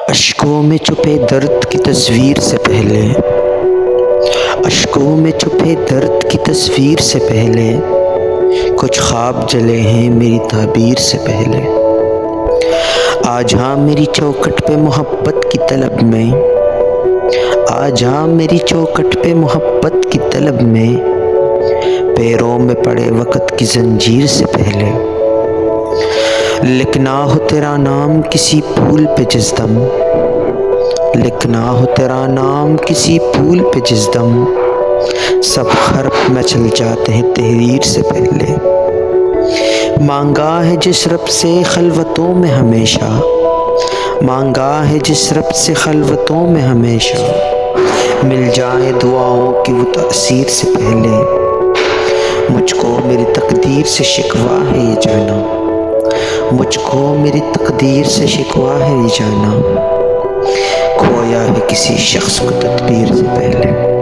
اشکوں میں چھپے درد کی تصویر سے پہلے، اشکوں میں چھپے درد کی تصویر سے پہلے، کچھ خواب جلے ہیں میری تعبیر سے پہلے۔ آ جا میری چوکھٹ پہ محبت کی طلب میں، آ جا میری چوکھٹ پہ محبت کی طلب میں، پیروں میں پڑے وقت کی زنجیر سے پہلے۔ لکھنا ہو تیرا نام کسی پھول پہ جس دم، لکھنا ہو تیرا نام کسی پھول پہ جس دم، سب حرف میں چل جاتے ہیں تحریر سے پہلے۔ مانگا ہے جس رب سے خلوتوں میں ہمیشہ، مانگا ہے جس رب سے خلوتوں میں ہمیشہ، مل جائے دعاؤں کی وہ تأثیر سے پہلے۔ مجھ کو میری تقدیر سے شکوہ ہے یہ جانا، مجھ کو میری تقدیر سے شکوہ ہے یہ جانا، کھویا ہے کسی شخص کو تدبیر سے پہلے۔